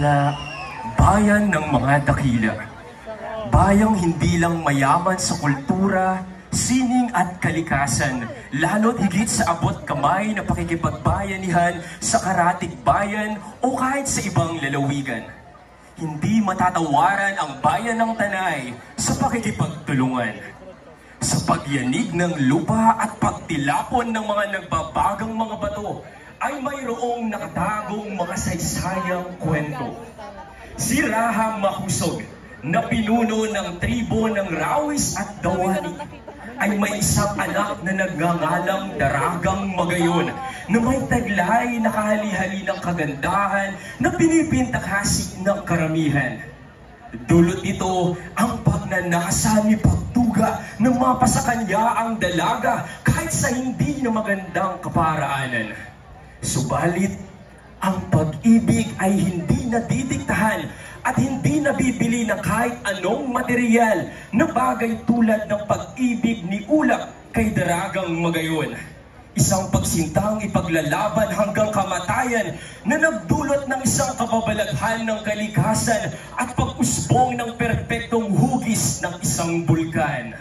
Na bayan ng mga dakila. Bayang hindi lang mayaman sa kultura, sining at kalikasan, lalo't higit sa abot kamay na pakikipagbayanihan sa karatig bayan o kahit sa ibang lalawigan. Hindi matatawaran ang bayan ng Tanay sa pakikipagtulungan. Sa pagyanig ng lupa at pagtilapon ng mga nagbabagang mga bato, ay mayroong nakatagong mga saysayang kwento. Si Raham Mahusog, na pinuno ng tribo ng Rawis at Dawani, ay may isang anak na nagngangalang Daragang Magayon, na may taglay na kahali-hali ng kagandahan na pinipintakasik ng karamihan. Dulot nito ang pagnanasa ni Pagtuga na mapasa kanya ang dalaga kahit sa hindi na magandang kaparaanan. Subalit, ang pag-ibig ay hindi nadidiktahan at hindi nabibili ng kahit anong material na bagay tulad ng pag-ibig ni Ulap kay Daragang Magayon. Isang pagsintang ipaglalaban hanggang kamatayan na nagdulot ng isang kababalaghan ng kalikasan at pag-usbong ng perpektong hugis ng isang bulkan.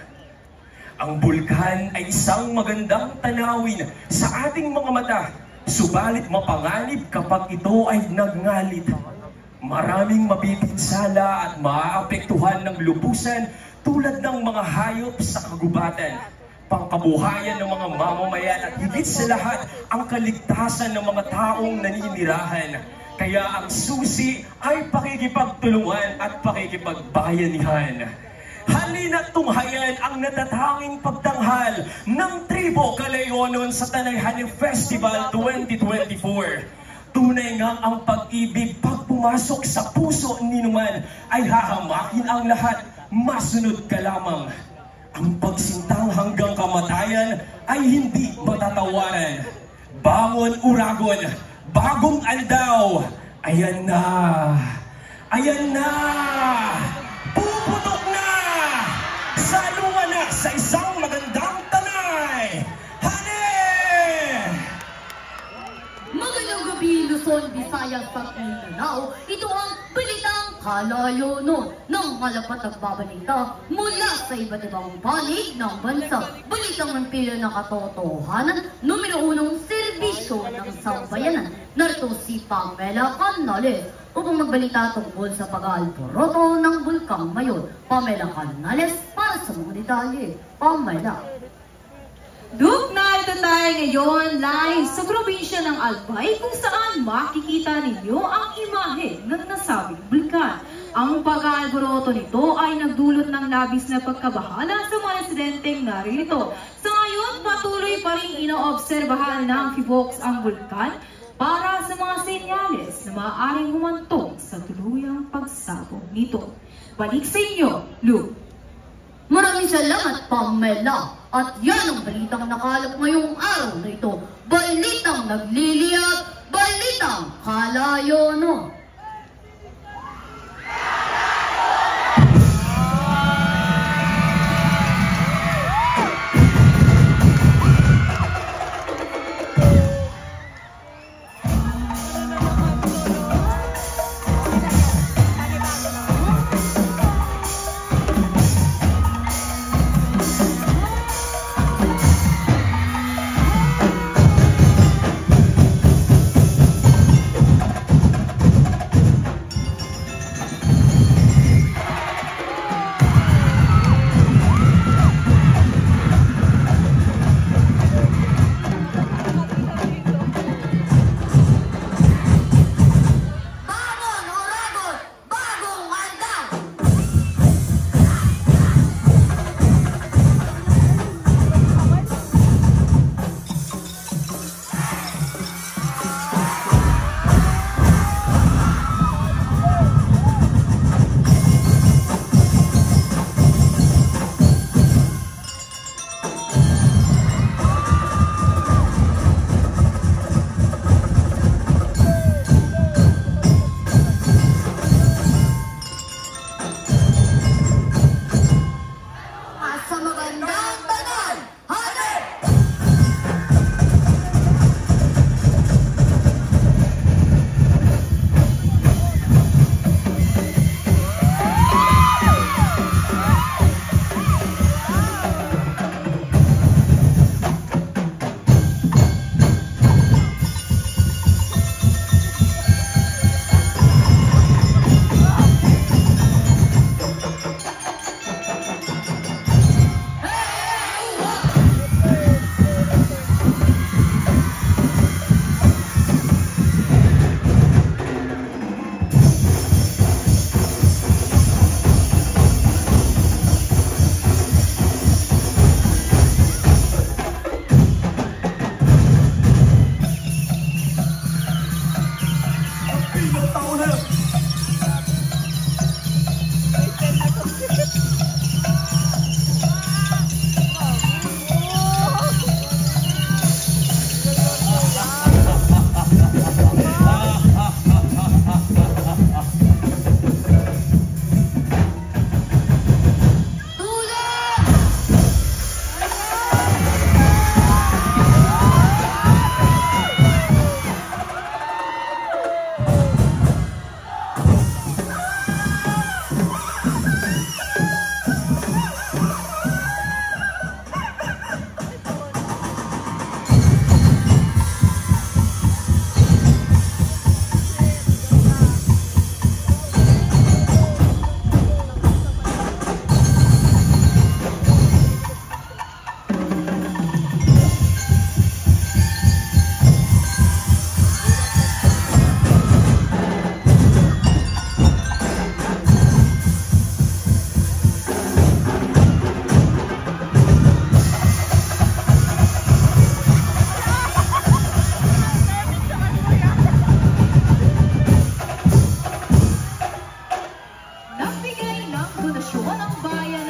Ang bulkan ay isang magandang tanawin sa ating mga mata, subalit mapanganib kapag ito ay nagngalit. Maraming mapipinsala at maaapektuhan ng lubusan tulad ng mga hayop sa kagubatan, pangkabuhayan ng mga mamamayan at higit sa lahat ang kaligtasan ng mga taong naninirahan. Kaya ang susi ay pakikipagtulungan at pakikipagbayanihan. Halina't tunghayan ang natatanging pagtanghal ng Tribo Kalayonon sa Tanay Honey Festival 2024. Tunay nga ang pag-ibig pag pumasok sa puso ni numan ay hahamakin ang lahat, masunod ka lamang. Ang pagsintang hanggang kamatayan ay hindi matatawaran. Bangon uragon, bagong andaw, ayan na, ayan na, puputok na, salungan na sa isang magandang Tanay Honey! Magandang gabi, Luzon, Visayas, at Mindanao. Ito ang Balitang Kalayonon ng malapat nagbabalita mula sa iba't ibang panig ng bansa. Balitang ng pila ng katotohanan, numero 1 serbisyo ng sambayanan. Narito si Pamela Canales upang magbalita tungkol sa pag-aalboroto ng Bulkang Mayon. Pamela Canales para sa mga detalye. Pamela. Narito tayo ngayon live sa probinsya ng Albay kung saan makikita ninyo ang imahe ng nasabing bulkan. Ang pag-aalboroto nito ay nagdulot ng labis na pagkabahala sa mga residenteng naririto. Sa ngayon, patuloy pa rin inoobserbahan ng PHIVOLCS ang bulkan para sa mga senyales na maaaring humantong sa tuluyang pagsabog nito. Balik sa inyo, Lu. Maraming salamat, Pamela. At yan ang balitang nakalap ngayong araw na ito. Balitang nagliliyab, balitang Kalayonon. destinasyon ang bayan